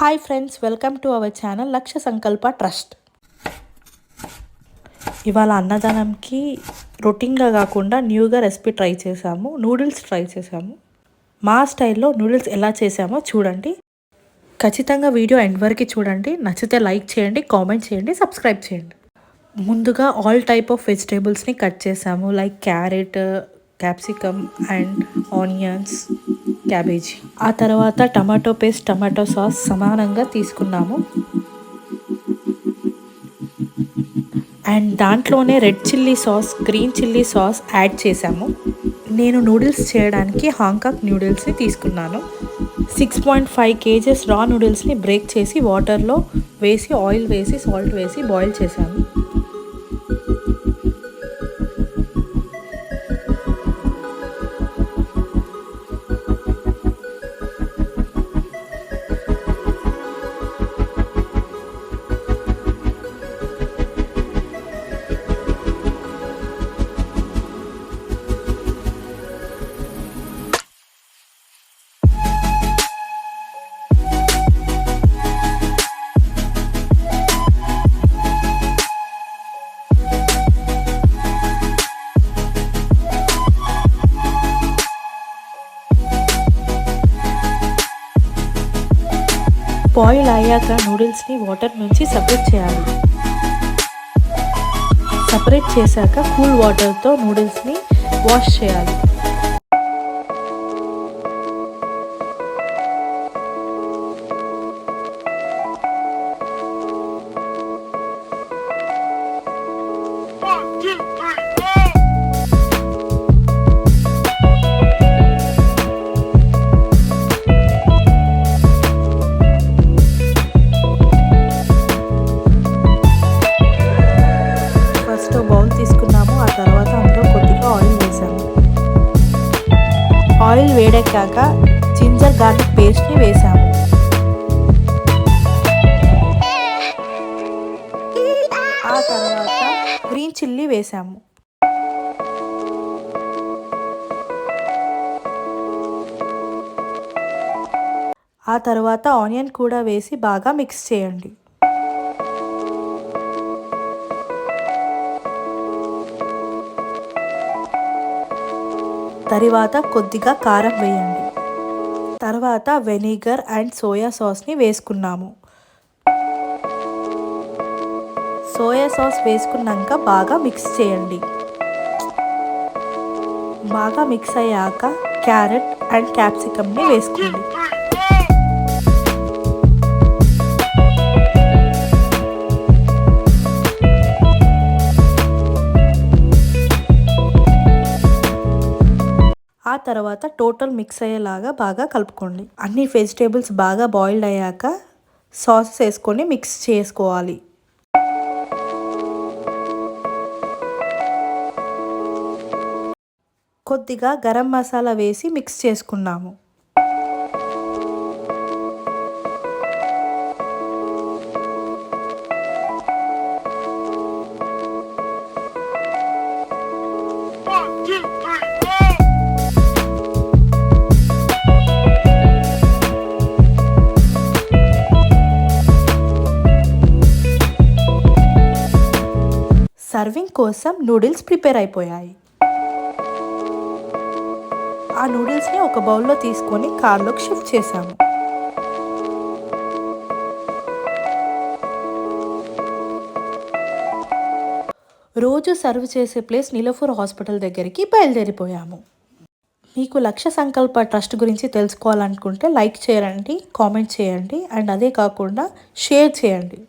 Hi friends, welcome to our channel లక్ష్య సంకల్ప trust. ఇవాళ అన్నదానంకి రొటీన్గా కాకుండా న్యూగా రెసిపీ ట్రై చేసాము. నూడిల్స్ ట్రై చేసాము. మా స్టైల్లో నూడిల్స్ ఎలా చేసామో చూడండి. ఖచ్చితంగా వీడియో ఎండ్ వరకు చూడండి. నచ్చితే లైక్ చేయండి, కామెంట్ చేయండి, సబ్స్క్రైబ్ చేయండి. ముందుగా ఆల్ టైప్ ఆఫ్ వెజిటేబుల్స్ని కట్ చేసాము. Like carrot, capsicum and onions, cabbage. ఆ తర్వాత టమాటో పేస్ట్, టమాటో సాస్ సమానంగా తీసుకున్నాము. అండ్ దాంట్లోనే red chilli sauce, green chilli sauce add చేసాము. నేను నూడిల్స్ చేయడానికి హాంకాంగ్ నూడిల్స్ని తీసుకున్నాను. 6.5 kgs రా నూడిల్స్ని బ్రేక్ చేసి వాటర్లో వేసి, ఆయిల్ వేసి, సాల్ట్ వేసి బాయిల్ చేశాను. బాయిల్ అయ్యాక నూడిల్స్ని వాటర్ నుంచి సపరేట్ చేయాలి. సపరేట్ చేశాక కూల్ వాటర్తో నూడిల్స్ని వాష్ చేయాలి. బౌల్ తీసుకున్నాము. ఆ తర్వాత అందులో కొద్దిగా ఆయిల్ వేసాము. ఆయిల్ వేడెక్కాక జింజర్ గార్లిక్ పేస్ట్ని వేసాము. ఆ తర్వాత గ్రీన్ చిల్లీ వేసాము. ఆ తర్వాత ఆనియన్ కూడా వేసి బాగా మిక్స్ చేయండి. తర్వాత కొద్దిగా కారం వేయండి. తర్వాత వెనిగర్ అండ్ సోయా సాస్ని వేసుకున్నాము. సోయా సాస్ వేసుకున్నాక బాగా మిక్స్ చేయండి. బాగా మిక్స్ అయ్యాక క్యారెట్ అండ్ క్యాప్సికమ్ని వేసుకోండి. ఆ తర్వాత టోటల్ మిక్స్ అయ్యేలాగా బాగా కలుపుకోండి. అన్ని వెజిటేబుల్స్ బాగా బాయిల్డ్ అయ్యాక సాస్ వేసుకొని మిక్స్ చేసుకోవాలి. కొద్దిగా గరం మసాలా వేసి మిక్స్ చేసుకున్నాము. సర్వింగ్ కోసం నూడిల్స్ ప్రిపేర్ అయిపోయాయి. ఆ నూడిల్స్ని ఒక బౌల్లో తీసుకొని కార్లోకి షిఫ్ట్ చేశాము. రోజు సర్వ్ చేసే ప్లేస్ నీలఫూర్ హాస్పిటల్ దగ్గరికి బయలుదేరిపోయాము. మీకు లక్ష్య సంకల్ప ట్రస్ట్ గురించి తెలుసుకోవాలనుకుంటే లైక్ చేయండి, కామెంట్ చేయండి అండ్ అదే కాకుండా షేర్ చేయండి.